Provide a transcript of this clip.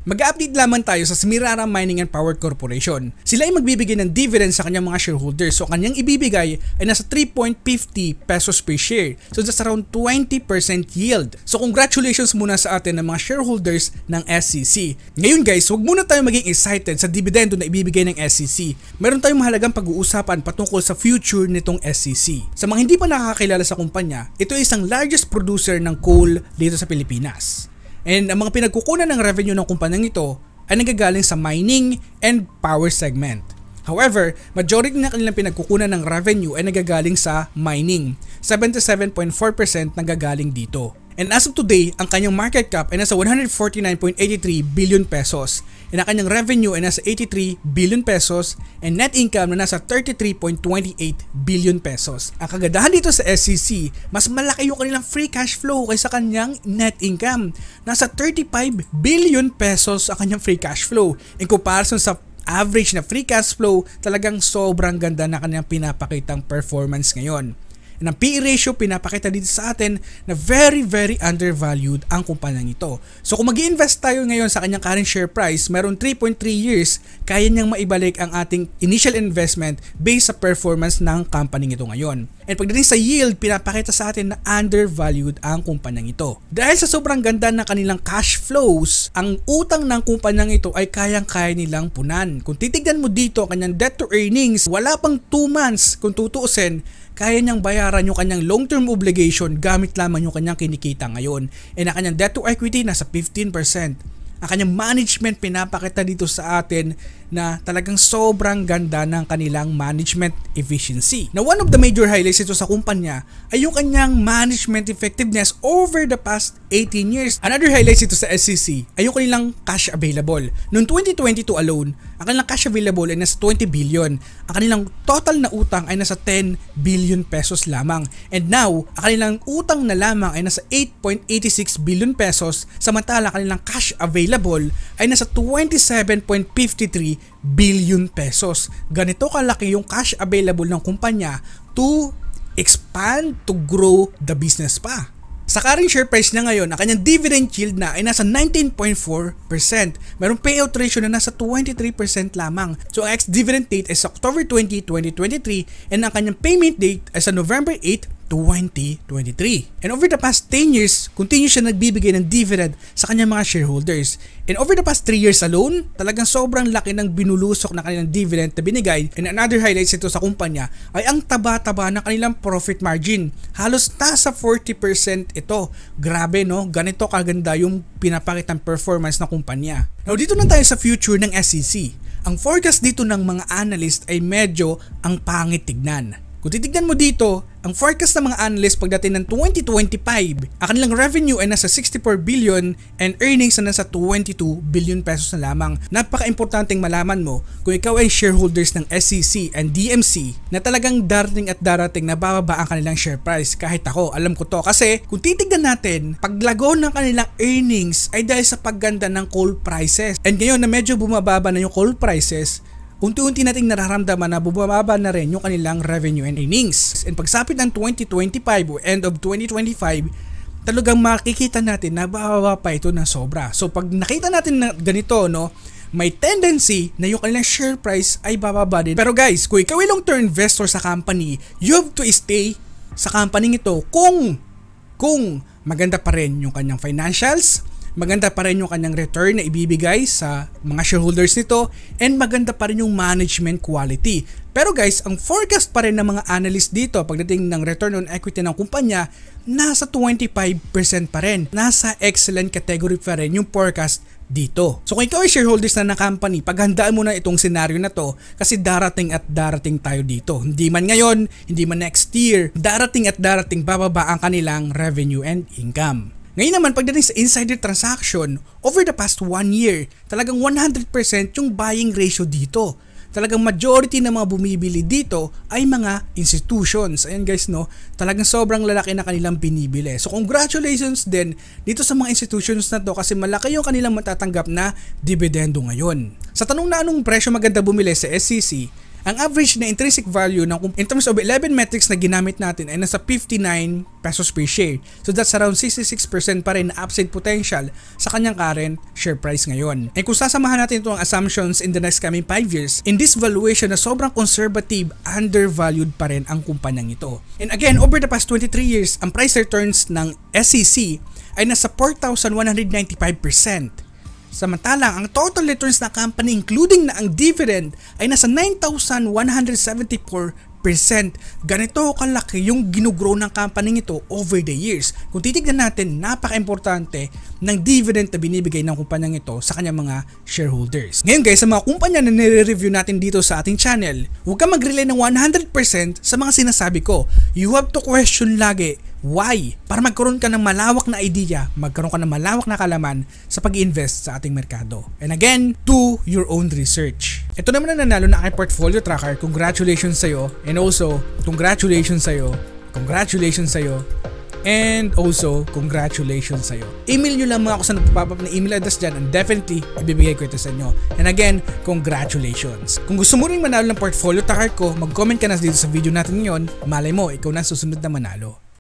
Mag-update lamang tayo sa Semirara Mining and Power Corporation. Sila ay magbibigay ng dividend sa kanyang mga shareholders. So kanyang ibibigay ay nasa 3.50 pesos per share. So that's around 20% yield. So congratulations muna sa atin ng mga shareholders ng SCC. Ngayon guys, huwag muna tayo maging excited sa dividendo na ibibigay ng SCC. Meron tayong mahalagang pag-uusapan patungkol sa future nitong SCC. Sa mga hindi pa nakakakilala sa kumpanya, ito ay isang largest producer ng coal dito sa Pilipinas. And ang mga pinagkukunan ng revenue ng kumpanyang ito ay nanggagaling sa mining and power segment. However, majority na kanilang pinagkukunan ng revenue ay nanggagaling sa mining. 77.4% nanggagaling dito. And as of today, ang kanyang market cap ay nasa 149.83 billion pesos. And ang kanyang revenue ay nasa 83 billion pesos and net income na nasa 33.28 billion pesos. Ang kagandahan dito sa SCC, mas malaki yung kanilang free cash flow kaysa kanyang net income. Nasa 35 billion pesos ang kanyang free cash flow. In comparison sa average na free cash flow, talagang sobrang ganda na kanyang pinapakitang performance ngayon. And ang PE ratio pinapakita dito sa atin na very undervalued ang kumpanyang ito. So kung mag-i-invest tayo ngayon sa kanyang current share price, meron 3.3 years, kaya niyang maibalik ang ating initial investment based sa performance ng company ito ngayon. And pagdating sa yield, pinapakita sa atin na undervalued ang kumpanyang ito. Dahil sa sobrang ganda ng kanilang cash flows, ang utang ng kumpanyang ito ay kayang-kaya nilang punan. Kung titignan mo dito, kanyang debt to earnings, wala pang 2 months kung tutuusin, kaya niyang bayaran yung kanyang long-term obligation gamit lamang yung kanyang kinikita ngayon. And ang kanyang debt to equity nasa 15%. Ang kanyang management pinapakita dito sa atin na talagang sobrang ganda ng kanilang management efficiency. Now, one of the major highlights ito sa kumpanya ay yung kanyang management effectiveness over the past 18 years. Another highlights ito sa SCC ay yung kanilang cash available. Noong 2022 alone, ang kanilang cash available ay nasa 20 billion. Ang kanilang total na utang ay nasa 10 billion pesos lamang. And now, ang kanilang utang na lamang ay nasa 8.86 billion pesos, samantala ang kanilang cash available ay nasa 27.53 billion pesos. Ganito kalaki yung cash available ng kumpanya to expand, to grow the business pa. Sa current share price na ngayon, ang kanyang dividend yield na ay nasa 19.4%. Mayroong payout ratio na nasa 23% lamang. So ang ex-dividend date is October 20, 2023 and ang kanyang payment date ay sa November 8, 2023. And over the past 10 years, continue siya nagbibigay ng dividend sa kanyang mga shareholders. And over the past 3 years alone, talagang sobrang laki ng binulusok na kanilang dividend na binigay. And another highlights ito sa kumpanya ay ang taba-taba ng kanilang profit margin. Halos nasa 40% ito. Grabe no, ganito kaganda yung pinapakitang performance ng kumpanya. Now dito na tayo sa future ng SCC. Ang forecast dito ng mga analyst ay medyo ang pangit tignan. Kung titignan mo dito, ang forecast ng mga analysts pagdating ng 2025, ang kanilang revenue ay nasa 64 billion and earnings na nasa 22 billion pesos na lamang. Napaka-importanteng malaman mo kung ikaw ay shareholders ng SCC and DMC na talagang darating at darating na bababa ang kanilang share price. Kahit ako, alam ko to. Kasi kung titignan natin, paglago ng kanilang earnings ay dahil sa pagganda ng coal prices. And ngayon na medyo bumababa na yung coal prices, unti-unti nating nararamdaman na bumababa na rin yung kanilang revenue and earnings. And pagsapit ng 2025 o end of 2025, talagang makikita natin na bababa pa ito na sobra. So pag nakita natin na ganito, no, may tendency na yung kanilang share price ay bababa din. Pero guys, kung ikaw ay long-term investor sa company, you have to stay sa company ito kung maganda pa rin yung kanyang financials, maganda pa rin yung kanyang return na ibibigay sa mga shareholders nito, and maganda pa rin yung management quality. Pero guys, ang forecast pa rin ng mga analyst dito pagdating ng return on equity ng kumpanya, nasa 25% pa rin. Nasa excellent category pa rin yung forecast dito. So kung ikaw ay shareholders na ng company, paghandaan mo na itong scenario na to kasi darating at darating tayo dito. Hindi man ngayon, hindi man next year, darating at darating bababa ang kanilang revenue and income. Ngayon naman, pagdating sa insider transaction, over the past 1 year, talagang 100% yung buying ratio dito. Talagang majority ng mga bumibili dito ay mga institutions. Ayan guys, no, talagang sobrang lalaki na kanilang binibili. So congratulations din dito sa mga institutions na to kasi malaki yung kanilang matatanggap na dividendo ngayon. Sa tanong na anong presyo maganda bumili sa SCC, Ang average na intrinsic value in terms of 11 metrics na ginamit natin ay nasa 59 pesos per share. So that's around 66% pa rin na upside potential sa kanyang current share price ngayon. And kung sasamahan natin itong assumptions in the next coming 5 years, in this valuation na sobrang conservative, undervalued pa rin ang kumpanyang ito. And again, over the past 23 years, ang price returns ng SEC ay nasa 4,195%. Samantalang ang total returns na company including na ang dividend ay nasa 9,174%. Ganito kalaki yung ginugrow ng company ito over the years. Kung titignan natin, napaka-importante ng dividend na binibigay ng kumpanyang ito sa kanyang mga shareholders. Ngayon guys, sa mga kumpanya na nire-review natin dito sa ating channel, huwag ka mag-rely ng 100% sa mga sinasabi ko. You have to question lagi why? Para magkaroon ka ng malawak na idea, magkaroon ka ng malawak na kalaman sa pag-invest sa ating merkado. And again, do your own research. Ito naman ang nanalo na aking portfolio tracker. Congratulations sa'yo. And also, congratulations sa'yo. Congratulations sa'yo. And also, congratulations sa'yo. Email nyo lang mga ako sa nagpapap na email address dyan and definitely ibibigay ko ito sa inyo. And again, congratulations. Kung gusto mo rin manalo ng portfolio tracker ko, mag-comment ka na dito sa video natin ngayon. Malay mo, ikaw na susunod na manalo.